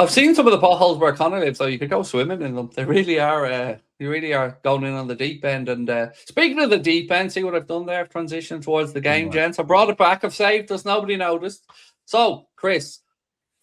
I've seen some of the potholes where Conor lives, so you could go swimming in them. They really are. You really are going in on the deep end. And speaking of the deep end, see what I've done there? I've transitioned towards the game, gents. I brought it back. I've saved us. Nobody noticed. So, Chris,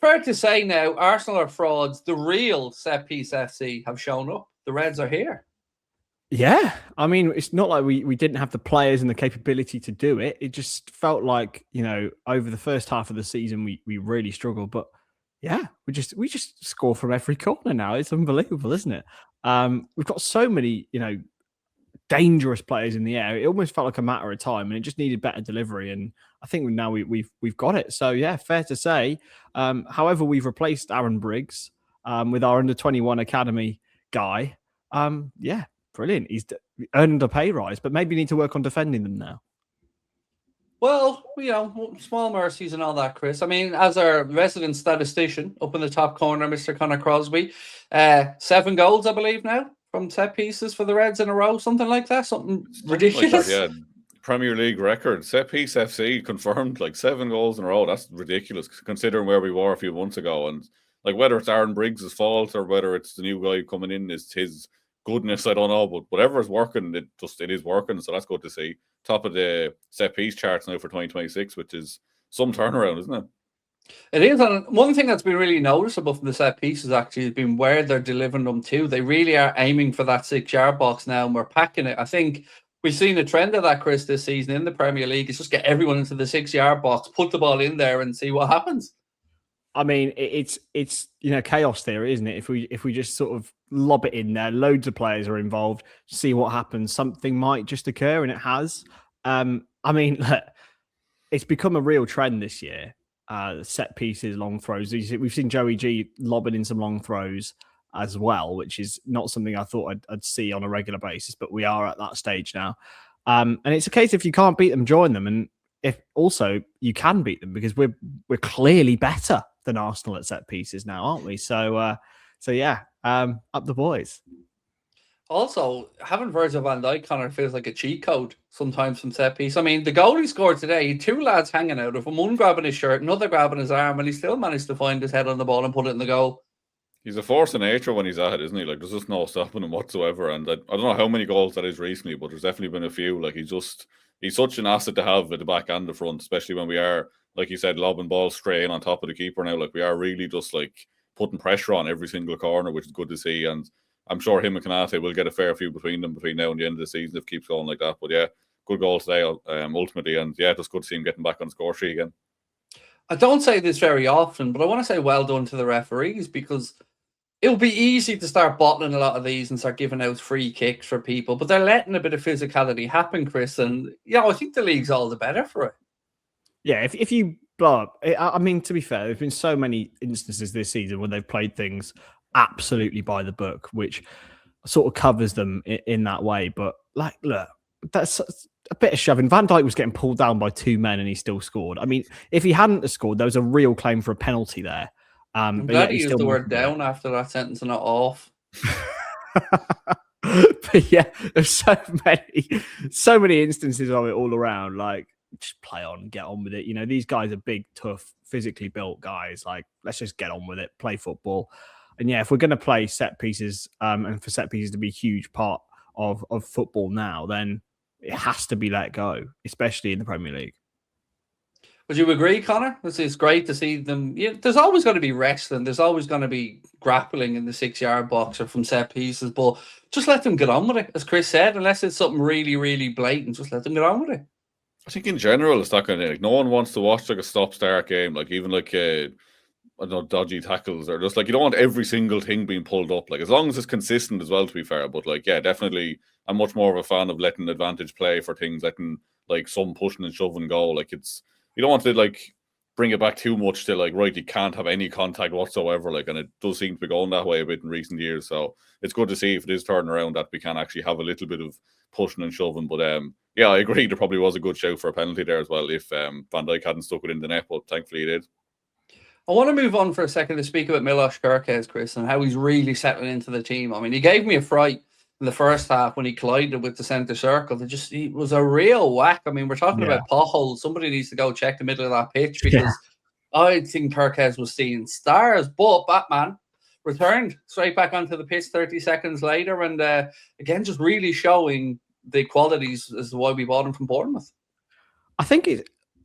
fair to say now, Arsenal are frauds. The real set piece FC have shown up. The Reds are here. Yeah, I mean, it's not like we didn't have the players and the capability to do it. It just felt like, over the first half of the season, we really struggled. But yeah, we just score from every corner now. It's unbelievable, isn't it? We've got so many, dangerous players in the air. It almost felt like a matter of time, and it just needed better delivery. And I think now we've got it. So yeah, fair to say. However, we've replaced Aaron Briggs with our under-21 academy guy. Yeah, brilliant. He's earned a pay rise, but maybe need to work on defending them now. Well, small mercies and all that, Chris. I mean, as our resident statistician up in the top corner, Mr. Conor Crosby, 7 goals, I believe, now from set pieces for the Reds in a row, something like that, something ridiculous. Like that, yeah. Premier League record, set piece FC confirmed, like 7 goals in a row. That's ridiculous considering where we were a few months ago. And like whether it's Aaron Briggs' fault or whether it's the new guy coming in is his goodness, I don't know, but whatever is working, it is working. So that's good to see. Top of the set piece charts now for 2026, which is some turnaround, isn't it? It is, and one thing that's been really noticeable from the set pieces actually has been where they're delivering them to. They really are aiming for that 6-yard box now, and we're packing it. I think we've seen a trend of that, Chris, this season in the Premier League. It's just get everyone into the 6-yard box, put the ball in there, and see what happens. I mean, it's chaos theory, isn't it? If we just sort of lob it in there, loads of players are involved, see what happens. Something might just occur, and it has. I mean, it's become a real trend this year. Set pieces, long throws. We've seen Joey G lobbing in some long throws as well, which is not something I thought I'd see on a regular basis, but we are at that stage now. And it's a case if you can't beat them, join them, and if also you can beat them because we're clearly better than Arsenal at set pieces now, aren't we? So yeah, up the boys. Also, having Virgil van Dijk, Connor, feels like a cheat code sometimes from set piece. I mean, the goal he scored today, he had 2 lads hanging out of him, one grabbing his shirt, another grabbing his arm, and he still managed to find his head on the ball and put it in the goal. He's a force of nature when he's at it, isn't he? Like, there's just no stopping him whatsoever. And I don't know how many goals that is recently, but there's definitely been a few. Like, he's such an asset to have at the back and the front, especially when we are, like you said, lobbing balls straight in on top of the keeper now. Like, we are really just like putting pressure on every single corner, which is good to see. And I'm sure him and Kanate will get a fair few between them between now and the end of the season if it keeps going like that. But yeah, good goal today ultimately. And yeah, just good to see him getting back on the score sheet again. I don't say this very often, but I want to say well done to the referees because it'll be easy to start bottling a lot of these and start giving out free kicks for people, but they're letting a bit of physicality happen, Chris. And yeah, I think the league's all the better for it. Yeah, if you blow up, I mean, to be fair, there's been so many instances this season where they've played things absolutely by the book, which sort of covers them in that way. But like, look, that's a bit of shoving. Van Dijk was getting pulled down by 2 men and he still scored. I mean, if he hadn't scored, there was a real claim for a penalty there. I'm glad he used the word down after that sentence and not off. But yeah, there's so many instances of it all around. Like, just play on, get on with it. You know, these guys are big, tough, physically built guys. Like, let's just get on with it, play football. And yeah, if we're going to play set pieces and for set pieces to be a huge part of football now, then it has to be let go, especially in the Premier League. Would you agree, Connor? It's great to see them. Yeah, there's always going to be wrestling. There's always going to be grappling in the 6-yard box or from set pieces, but just let them get on with it. As Chris said, unless it's something really, really blatant, just let them get on with it. I think in general, it's not going to, like, no one wants to watch like a stop-start game, like even like I don't know, dodgy tackles or just like you don't want every single thing being pulled up. Like, as long as it's consistent as well, to be fair. But like, yeah, definitely, I'm much more of a fan of letting advantage play for things, letting like some pushing and shoving go. Like, it's, you don't want to like bring it back too much to like, right, you can't have any contact whatsoever. Like, and it does seem to be going that way a bit in recent years. So it's good to see if it is turning around that we can actually have a little bit of pushing and shoving. But yeah, I agree. There probably was a good shout for a penalty there as well if Van Dijk hadn't stuck it in the net, but thankfully he did. I want to move on for a second to speak about Milos Kerkez, Chris, and how he's really settling into the team. I mean, he gave me a fright in the first half when he collided with the centre circle. It was a real whack. I mean, we're talking about potholes. Somebody needs to go check the middle of that pitch because I think Kerkez was seeing stars, but Batman returned straight back onto the pitch 30 seconds later, and again, just really showing the qualities as to why we bought him from Bournemouth. I think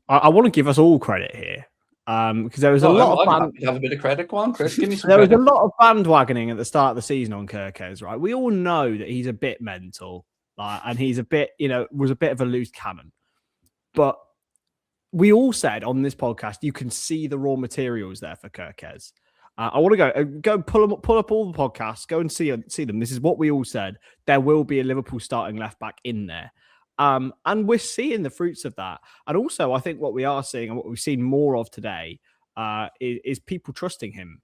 I want to give us all credit here because there was a lot I'm of happy to have a bit of credit. Go on, Chris, give me some there credit. was a lot of bandwagoning at the start of the season on Kerkez, right? We all know that he's a bit mental, and he's a bit, was a bit of a loose cannon. But we all said on this podcast, you can see the raw materials there for Kerkez. I want to go pull up all the podcasts, go and see them. This is what we all said. There will be a Liverpool starting left back in there. And we're seeing the fruits of that. And also, I think what we are seeing and what we've seen more of today is people trusting him.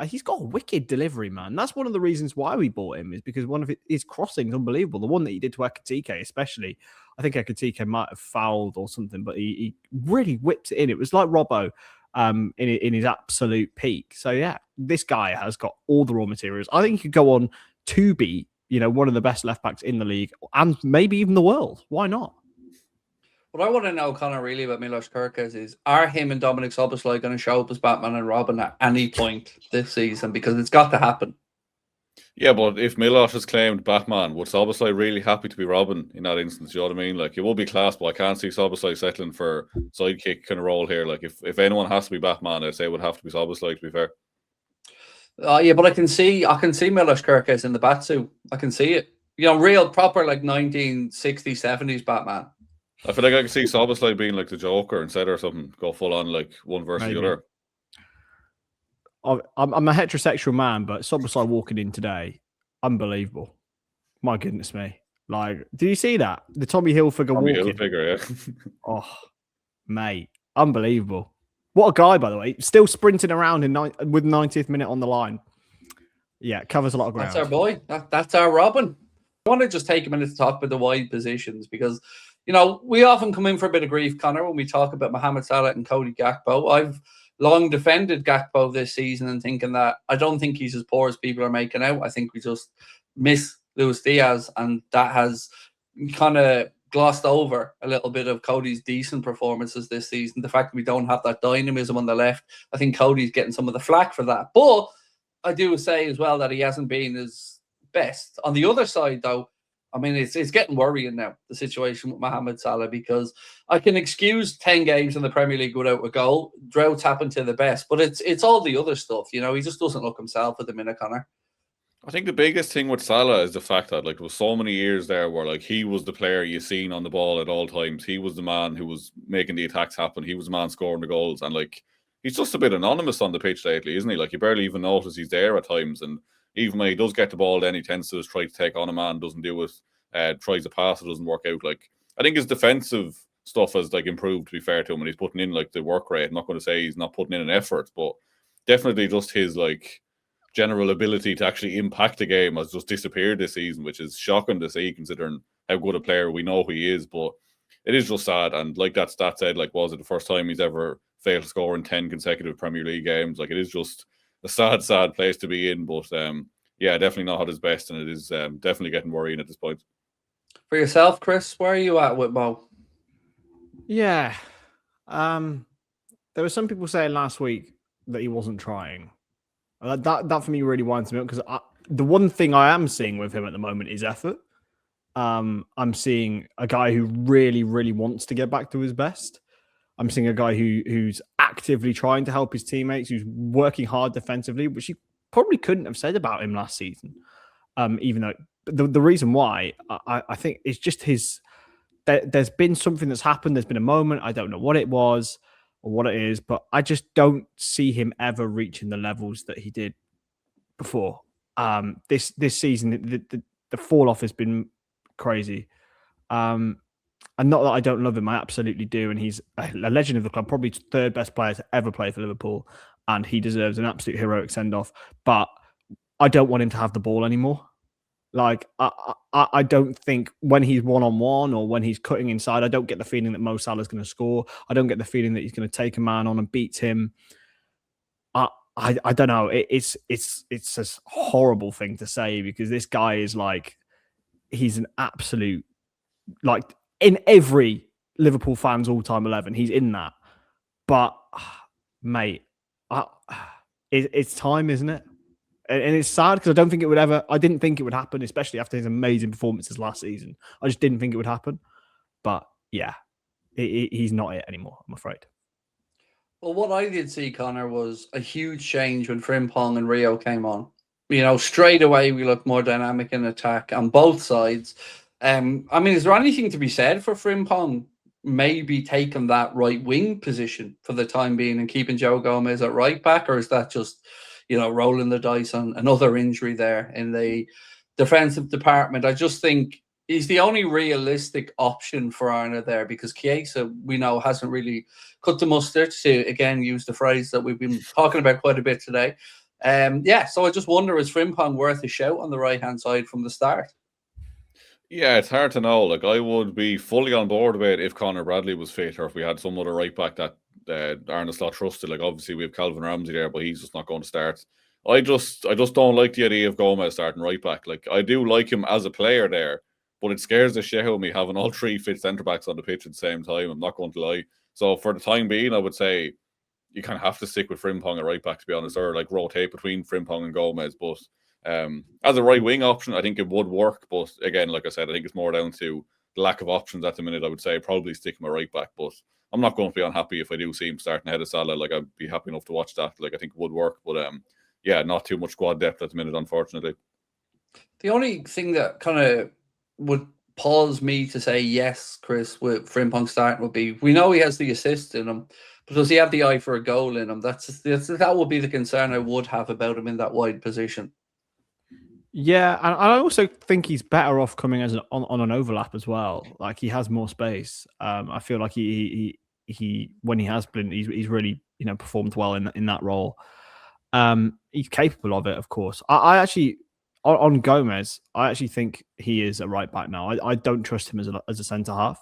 He's got a wicked delivery, man. That's one of the reasons why we bought him, is because one of his crossings unbelievable. The one that he did to Ekitike, especially. I think Ekitike might have fouled or something, but he really whipped it in. It was like Robbo in his absolute peak. So yeah, this guy has got all the raw materials. I think he could go on to be, one of the best left backs in the league and maybe even the world. Why not? What I want to know, Conor, really about Milos Kerkez is, are him and Dominic Szoboszlai going to show up as Batman and Robin at any point this season? Because it's got to happen. Yeah, but if Milos has claimed Batman, would Szoboszlai really happy to be Robin in that instance? You know what I mean? Like, it will be class, but I can't see Szoboszlai settling for sidekick kind of role here. Like, if anyone has to be Batman, I'd say it would have to be Szoboszlai, to be fair. Yeah, but I can see Milos Kerkez in the Batsuit. I can see it. Real proper like 1960s, 70s Batman. I feel like I can see Szoboszlai being like the Joker instead or something. Go full on like one versus the other. I'm a heterosexual man, but Szoboszlai walking in today, unbelievable. My goodness me. Like, did you see that? The Tommy Hilfiger walking. Hilfiger, yeah. Oh, mate. Unbelievable. What a guy, by the way. Still sprinting around with 90th minute on the line. Yeah, covers a lot of ground. That's our boy. That's our Robin. I want to just take a minute to talk about the wide positions because, we often come in for a bit of grief, Conor, when we talk about Mohamed Salah and Cody Gakpo. I've long defended Gakpo this season and thinking that I don't think he's as poor as people are making out. I think we just miss Luis Diaz, and that has kind of glossed over a little bit of Cody's decent performances this season. The fact that we don't have that dynamism on the left, I think Cody's getting some of the flack for that. But I do say as well that he hasn't been his best. On the other side, though, I mean, it's getting worrying now, the situation with Mohamed Salah, because I can excuse 10 games in the Premier League without a goal. Droughts happen to the best, but it's all the other stuff. He just doesn't look himself at the minute, Conor. I think the biggest thing with Salah is the fact that there was so many years there where he was the player you seen on the ball at all times. He was the man who was making the attacks happen. He was the man scoring the goals, and he's just a bit anonymous on the pitch lately, isn't he? You barely even notice he's there at times, and even when he does get the ball, then he tends to just try to take on a man, doesn't do it. Tries a pass, it doesn't work out. I think his defensive stuff has improved, to be fair to him, and he's putting in the work rate. I'm not going to say he's not putting in an effort, but definitely just his general ability to actually impact the game has just disappeared this season, which is shocking to see considering how good a player we know he is. But it is just sad, and like that stat said, was it the first time he's ever failed to score in 10 consecutive Premier League games? It is just a sad place to be in. But yeah, definitely not at his best, and it is definitely getting worrying at this point. For yourself, Chris, where are you at with Mo? Yeah. There were some people saying last week that he wasn't trying. That for me really winds me up, because the one thing I am seeing with him at the moment is effort. I'm seeing a guy who really, really wants to get back to his best. I'm seeing a guy who's actively trying to help his teammates, who's working hard defensively, which you probably couldn't have said about him last season. Even though the reason why I think it's just there's been something that's happened. There's been a moment. I don't know what it was or what it is, but I just don't see him ever reaching the levels that he did before. This season, the fall off has been crazy. And not that I don't love him, I absolutely do. And he's a legend of the club, probably third best player to ever play for Liverpool, and he deserves an absolute heroic send off. But I don't want him to have the ball anymore. I don't think when he's one-on-one or when he's cutting inside, I don't get the feeling that Mo Salah's going to score. I don't get the feeling that he's going to take a man on and beat him. I don't know. It's a horrible thing to say, because this guy is he's an absolute, in every Liverpool fan's all-time 11, he's in that. But mate, it's time, isn't it? And it's sad because I didn't think it would happen, especially after his amazing performances last season. I just didn't think it would happen. But yeah, he's not it anymore, I'm afraid. Well, what I did see, Connor, was a huge change when Frimpong and Rio came on. Straight away we looked more dynamic in attack on both sides. I mean, is there anything to be said for Frimpong maybe taking that right wing position for the time being and keeping Joe Gomez at right back, or is that just rolling the dice on another injury there in the defensive department? I just think he's the only realistic option for Arna there, because Chiesa, we know, hasn't really cut the mustard, to again use the phrase that we've been talking about quite a bit today. So I just wonder, is Frimpong worth a shout on the right hand side from the start? Yeah, it's hard to know. Like, I would be fully on board with it if Connor Bradley was fit, or if we had some other right back that Arne Slot trusted. Like, obviously we have Calvin Ramsey there, but he's just not going to start. I just don't like the idea of Gomez starting right back. Like, I do like him as a player there, but it scares the shit out of me having all three fit centre backs on the pitch at the same time. I'm not going to lie. So for the time being, I would say you kind of have to stick with Frimpong at right back, to be honest, or like rotate between Frimpong and Gomez. But as a right wing option, I think it would work. But again, like I said, I think it's more down to the lack of options at the minute. I would say probably stick him at right back, but I'm not going to be unhappy if I do see him starting ahead of Salah. Like, I'd be happy enough to watch that. Like, I think it would work. But yeah, not too much squad depth at the minute, unfortunately. The only thing that kind of would pause me to say yes, Chris, with Frimpong starting would be, we know he has the assist in him, but does he have the eye for a goal in him? That would be the concern I would have about him in that wide position. Yeah, and I also think he's better off coming as on an overlap as well. Like, he has more space. I feel like he when he has been, he's really performed well in that role. He's capable of it, of course. I actually, on Gomez, I actually think he is a right back now. I don't trust him as a centre half.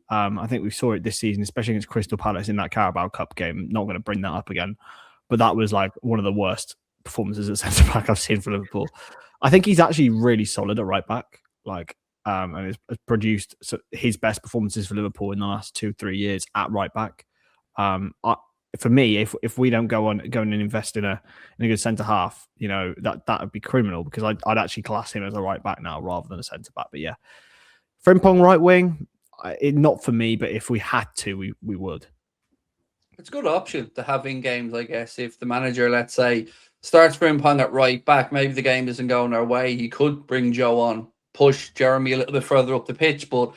I think we saw it this season, especially against Crystal Palace in that Carabao Cup game. Not going to bring that up again, but that was like one of the worst performances at centre back I've seen for Liverpool. I think he's actually really solid at right back, and has produced his best performances for Liverpool in the last 2-3 years at right back. For me, if we don't go and invest in a good centre half, that would be criminal, because I'd actually class him as a right back now rather than a centre back. But yeah, Frimpong right wing, not for me, but if we had to, we would. It's a good option to have in games, I guess. If the manager, let's say, starts Frimpong at right back, maybe the game isn't going our way, he could bring Joe on, push Jeremy a little bit further up the pitch. But